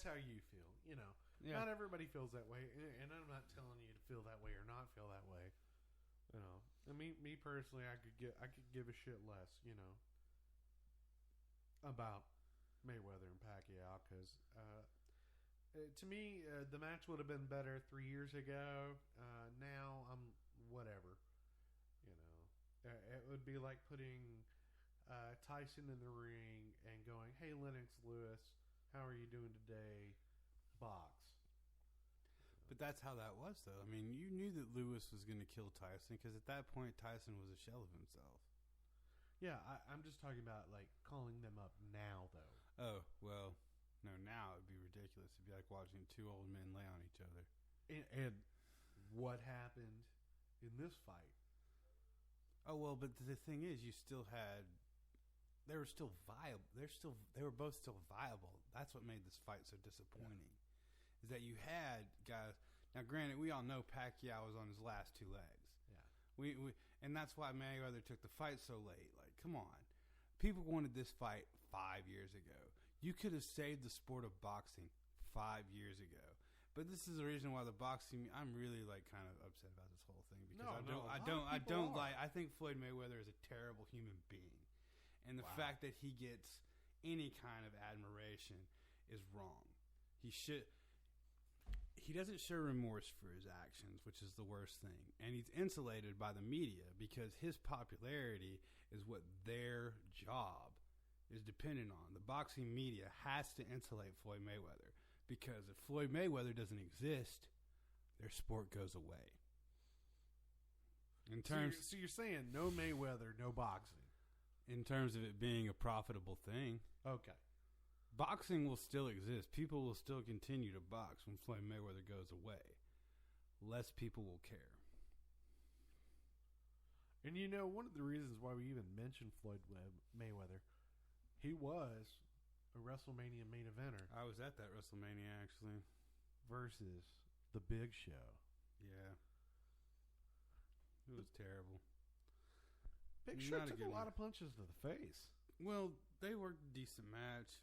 how you feel. You know, Yeah. not everybody feels that way, and I'm not telling you to feel that way or not feel that way. You know, I mean, me personally, I could give a shit less. You know, about Mayweather and Pacquiao because to me the match would have been better 3 years ago. Now I'm whatever. You know, it would be like putting Tyson in the ring and going, "Hey, Lennox Lewis, how are you doing today? Box." But that's how that was, though. I mean, you knew that Lewis was going to kill Tyson because at that point, Tyson was a shell of himself. Yeah, I'm just talking about like calling them up now, though. Oh, well, no, now it would be ridiculous. It'd be like watching two old men lay on each other. And what happened in this fight? Oh, well, but the thing is, you still had... They were still viable. They were both still viable. That's what made this fight so disappointing. Yeah. Is that you had guys. Now, granted, we all know Pacquiao was on his last two legs. Yeah. And that's why Mayweather took the fight so late. Like, come on, people wanted this fight 5 years ago. You could have saved the sport of boxing 5 years ago. But this is the reason why the boxing. I'm really like kind of upset about this whole thing because I don't like. I think Floyd Mayweather is a terrible human being. And the fact that he gets any kind of admiration is wrong. He doesn't show remorse for his actions, which is the worst thing. And he's insulated by the media because his popularity is what their job is dependent on. The boxing media has to insulate Floyd Mayweather because if Floyd Mayweather doesn't exist, their sport goes away. So you're saying no Mayweather, no boxing? In terms of it being a profitable thing. Okay. Boxing will still exist. People will still continue to box when Floyd Mayweather goes away. Less people will care. And you know, one of the reasons why we even mentioned Floyd Mayweather, he was a WrestleMania main eventer. I was at that WrestleMania, actually. Versus The Big Show. Yeah. It was terrible. Big Show took a lot of punches to the face. Well, they worked a decent match.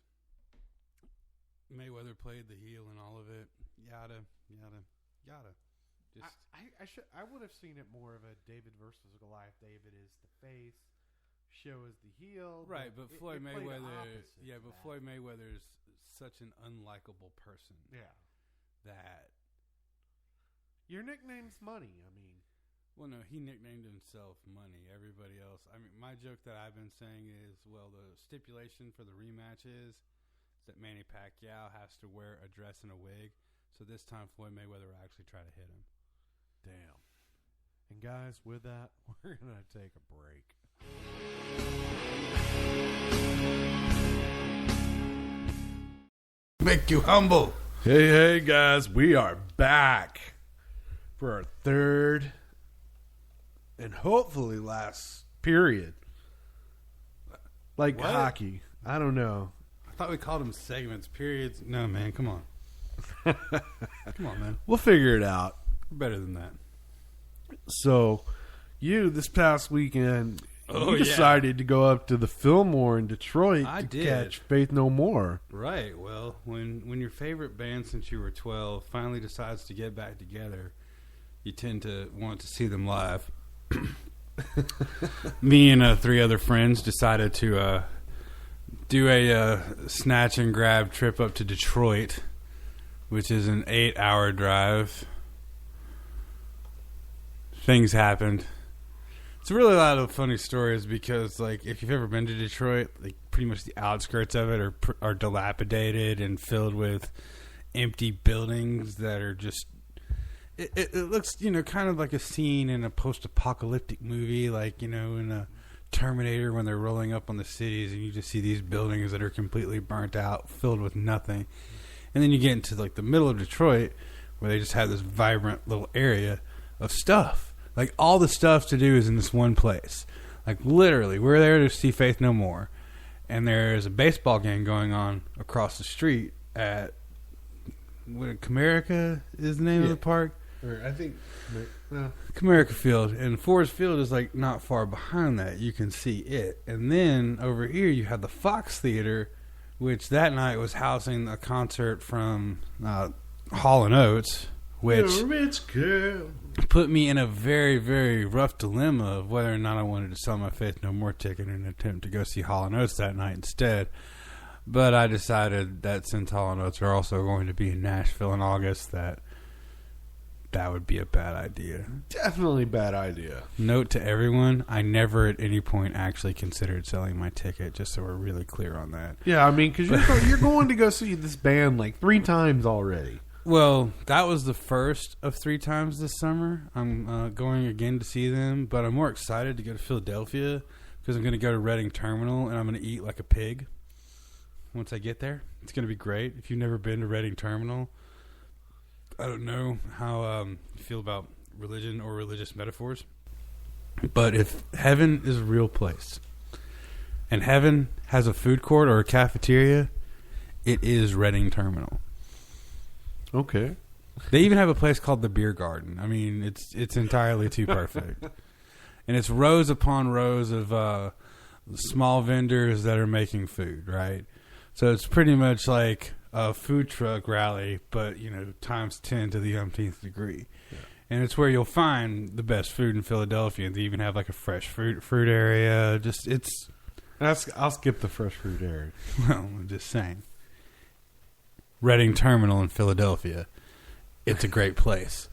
Mayweather played the heel and all of it. Yada, yada, yada. I would have seen it more of a David versus Goliath. David is the face. Show is the heel. Right, but Floyd Mayweather... Yeah, but Floyd Mayweather is such an unlikable person. Yeah. That... Your nickname's Money, I mean... Well, no, he nicknamed himself Money. Everybody else... I mean, my joke that I've been saying is, well, the stipulation for the rematch is that Manny Pacquiao has to wear a dress and a wig. So this time, Floyd Mayweather will actually try to hit him. Damn. And guys, with that, we're going to take a break. Make you humble. Hey, guys, we are back for our third... and hopefully last period. Like what? Hockey. I don't know. I thought we called them segments, periods. No, man, come on. Come on, man. We'll figure it out. We're better than that. So, this past weekend, you decided to go up to the Fillmore in Detroit catch Faith No More. Right. Well, when your favorite band since you were 12 finally decides to get back together, you tend to want to see them live. Me and 3 other friends decided to do a snatch and grab trip up to Detroit, which is an 8-hour drive. Things happened. It's really a lot of funny stories because, like, if you've ever been to Detroit, like, pretty much the outskirts of it are dilapidated and filled with empty buildings that are just... It looks, kind of like a scene in a post-apocalyptic movie, like, in a Terminator when they're rolling up on the cities and you just see these buildings that are completely burnt out, filled with nothing. And then you get into, like, the middle of Detroit where they just have this vibrant little area of stuff. Like, all the stuff to do is in this one place. Like, literally, we're there to see Faith No More. And there's a baseball game going on across the street at... What, Comerica is the name of the park? Or I think... Comerica Field. And Forest Field is, like, not far behind that. You can see it. And then, over here, you have the Fox Theater, which that night was housing a concert from Hall & Oates, which rich girl put me in a very, very rough dilemma of whether or not I wanted to sell my Faith No More ticket in an attempt to go see Hall & Oates that night instead. But I decided that since Hall & Oates are also going to be in Nashville in August, that would be a bad idea. Definitely bad idea. Note to everyone, I never at any point actually considered selling my ticket, just so we're really clear on that. Yeah, I mean, because you're going to go see this band like 3 times already. Well, that was the first of 3 times this summer. I'm going again to see them, but I'm more excited to go to Philadelphia because I'm going to go to Reading Terminal, and I'm going to eat like a pig once I get there. It's going to be great. If you've never been to Reading Terminal, I don't know how you feel about religion or religious metaphors, but if heaven is a real place and heaven has a food court or a cafeteria, it is Reading Terminal. Okay. They even have a place called the Beer Garden. I mean, it's entirely too perfect. And it's rows upon rows of small vendors that are making food, right? So it's pretty much like a food truck rally, but, times 10 to the umpteenth degree. Yeah. And it's where you'll find the best food in Philadelphia. They even have like a fresh fruit area. I'll skip the fresh fruit area. Well, I'm just saying. Reading Terminal in Philadelphia. It's a great place.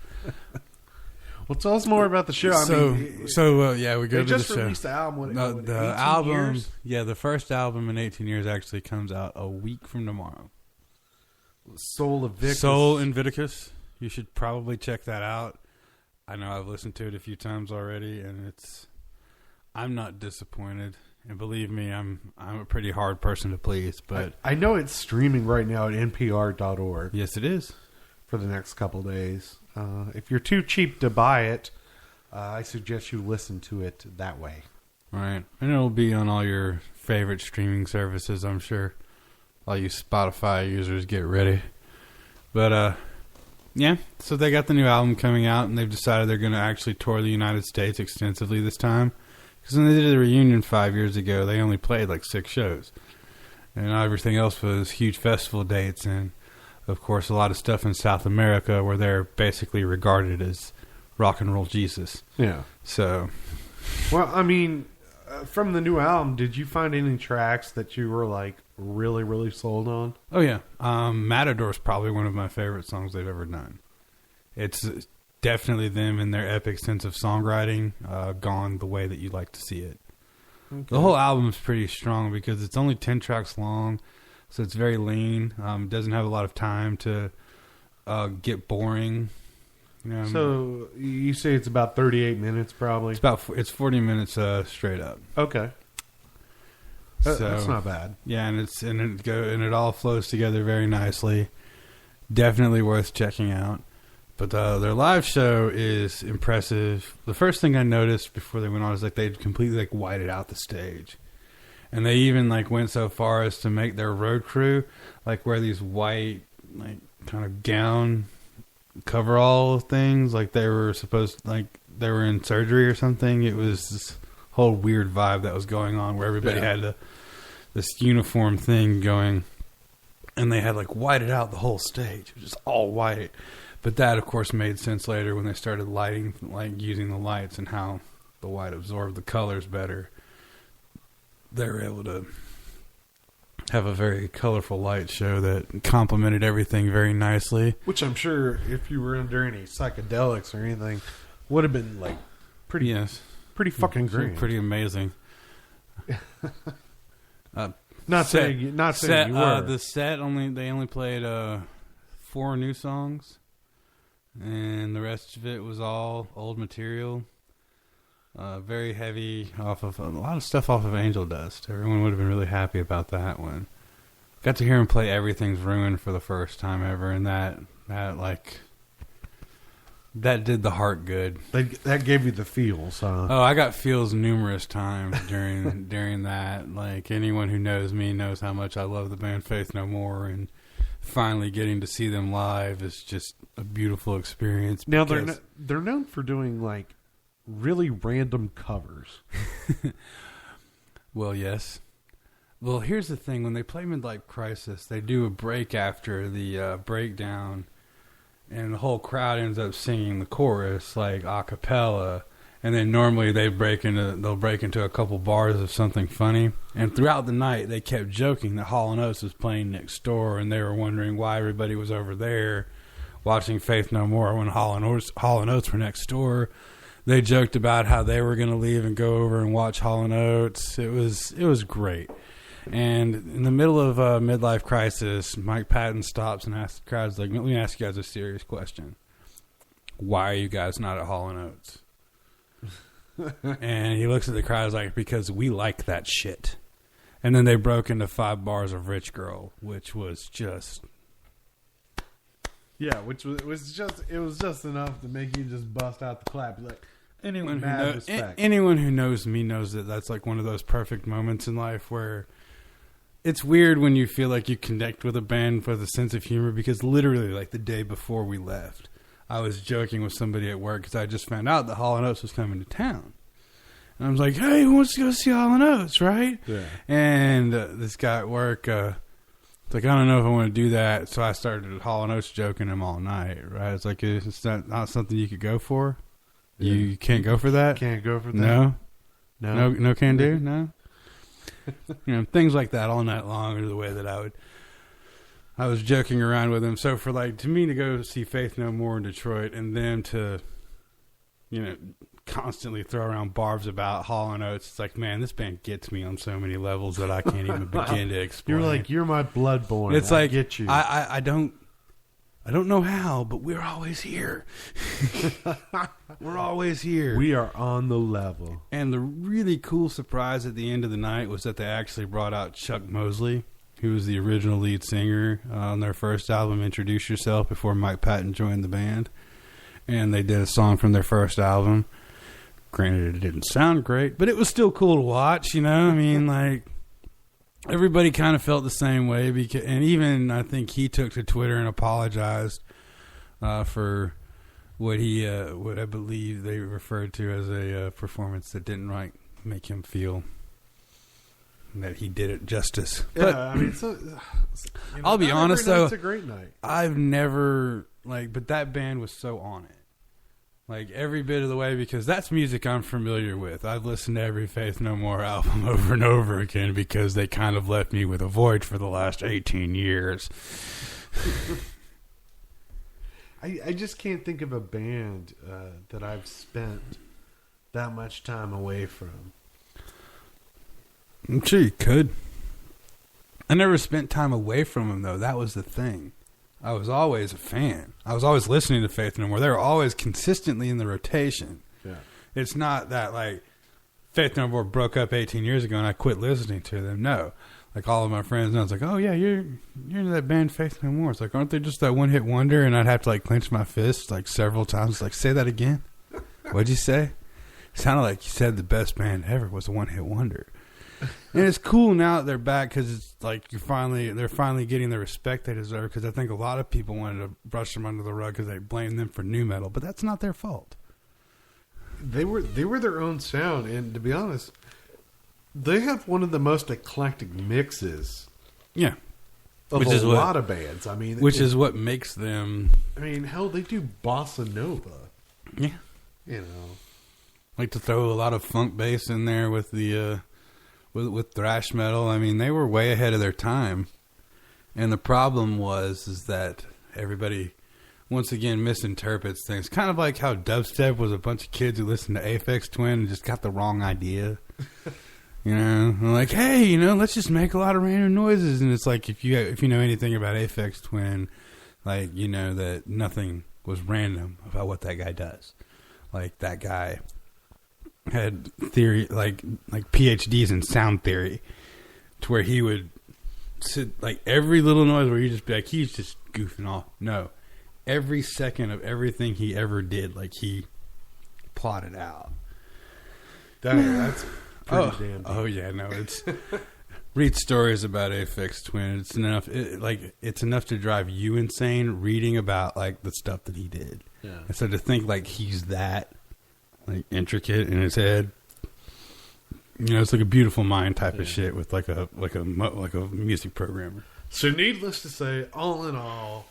Well, tell us more about the show. We go to the show. They just released the album. The album, years? Yeah, the first album in 18 years actually comes out a week from tomorrow. Soul Invictus. You should probably check that out. I know I've listened to it a few times already, and I'm not disappointed. And believe me, I'm a pretty hard person to please. But I know it's streaming right now at npr.org. Yes, it is. For the next couple days. If you're too cheap to buy it, I suggest you listen to it that way. Right. And it'll be on all your favorite streaming services, I'm sure. All you Spotify users, get ready. But, yeah. So they got the new album coming out, and they've decided they're going to actually tour the United States extensively this time. Because when they did the reunion 5 years ago, they only played like 6 shows. And everything else was huge festival dates. And, of course, a lot of stuff in South America where they're basically regarded as rock and roll Jesus. Yeah. So. Well, I mean, from the new album, did you find any tracks that you were like really, really sold on? Oh, yeah. Matador is probably one of my favorite songs they've ever done. It's definitely them in their epic sense of songwriting, gone the way that you like to see it. Okay. The whole album is pretty strong because it's only 10 tracks long, so it's very lean. It doesn't have a lot of time to get boring. So you say it's about 38 minutes, probably. It's 40 minutes straight up. Okay, so that's not bad. Yeah, and it all flows together very nicely. Definitely worth checking out. But their live show is impressive. The first thing I noticed before they went on is like they'd completely whited out the stage, and they even went so far as to make their road crew wear these white kind of gown coverall things, like they were they were in surgery or something. It was this whole weird vibe that was going on where everybody had this uniform thing going, and they had whited out the whole stage. It was just all white. But that, of course, made sense later when they started lighting, using the lights and how the white absorbed the colors better. They were able to have a very colorful light show that complemented everything very nicely. Which I'm sure, if you were under any psychedelics or anything, would have been pretty fucking great, pretty amazing. Not saying you were. The set they only played 4 new songs. And the rest of it was all old material. Very heavy off of a lot of stuff off of Angel Dust. Everyone would have been really happy about that one. Got to hear him play Everything's Ruined for the first time ever, and that did the heart good. That gave you the feels, huh? Oh, I got feels numerous times during that. Anyone who knows me knows how much I love the band Faith No More, and finally getting to see them live is just a beautiful experience. Now they're known for doing really random covers. Well, yes. Well, here's the thing. When they play Midlife Crisis, they do a break after the breakdown, and the whole crowd ends up singing the chorus, like, a cappella. And then normally they'll break into a couple bars of something funny. And throughout the night, they kept joking that Hall & Oates was playing next door, and they were wondering why everybody was over there watching Faith No More when Hall & Oates were next door. They joked about how they were going to leave and go over and watch Hall & Oates. It was great. And in the middle of a Midlife Crisis, Mike Patton stops and asks the crowd, like, let me ask you guys a serious question. Why are you guys not at Hall & Oates? And he looks at the crowd like, because we like that shit. And then they broke into 5 bars of Rich Girl, which was just... Yeah, which was just enough to make you just bust out the clap. Like, anyone who knows me knows that that's like one of those perfect moments in life where it's weird when you feel like you connect with a band with a sense of humor, because literally like the day before we left, I was joking with somebody at work because I just found out that Hall & Oates was coming to town. And I was like, hey, who wants to go see Hall & Oates, right? Yeah. And this guy at work, it's like, I don't know if I want to do that. So I started Hall & Oates joking him all night, right? It's like, it's not something you could go for? Yeah. You can't go for that? Can't go for that? No can do? No? Things like that all night long are the way that I was joking around with him. So for to me to go see Faith No More in Detroit and them to, constantly throw around barbs about Hall & Oates, it's like, man, this band gets me on so many levels that I can't even begin to explain. You're like, you're my bloodborne. It's like, get you. I don't know how, but we're always here. We're always here. We are on the level. And the really cool surprise at the end of the night was that they actually brought out Chuck Mosley, who was the original lead singer on their first album, Introduce Yourself, before Mike Patton joined the band. And they did a song from their first album. Granted, it didn't sound great, but it was still cool to watch, I mean, like, everybody kind of felt the same way. And even, I think he took to Twitter and apologized for what I believe they referred to as a performance that didn't make him feel that he did it justice. Yeah, but, I mean, I'll be honest, though. It's a great night. I've never, but that band was so on it. Every bit of the way, because that's music I'm familiar with. I've listened to every Faith No More album over and over again because they kind of left me with a void for the last 18 years. I just can't think of a band that I've spent that much time away from. I'm sure you could. I never spent time away from them, though. That was the thing. I was always a fan. I was always listening to Faith No More. They were always consistently in the rotation. Yeah. It's not that, Faith No More broke up 18 years ago and I quit listening to them. No. All of my friends know, it's like, oh, yeah, you're into that band Faith No More. It's like, aren't they just that one-hit wonder? And I'd have to, clench my fist, several times. Say that again. What'd you say? It sounded like you said the best band ever was a one-hit wonder. And it's cool now that they're back because it's they're finally getting the respect they deserve, because I think a lot of people wanted to brush them under the rug because they blamed them for nu metal, but that's not their fault. They were their own sound, and to be honest, they have one of the most eclectic mixes. Yeah. Of a lot of bands. I mean, which is what makes them. I mean, hell, they do bossa nova. Yeah. To throw a lot of funk bass in there with the with thrash metal. I mean, they were way ahead of their time. And the problem is that everybody, once again, misinterprets things. Kind of like how dubstep was a bunch of kids who listened to Aphex Twin and just got the wrong idea. Hey, let's just make a lot of random noises. And it's like, if you know anything about Aphex Twin, you know that nothing was random about what that guy does. That guy had theory, like PhDs in sound theory, to where he would sit, every little noise where you just be he's just goofing off. No, every second of everything he ever did, he plotted out. That's pretty damn deep. Oh yeah, no, it's read stories about Aphex Twin. It's enough. It's enough to drive you insane reading about the stuff that he did. Yeah. And so to think he's that intricate in his head, You know, it's like a Beautiful Mind type of shit with like a music programmer. So, needless to say, all in all,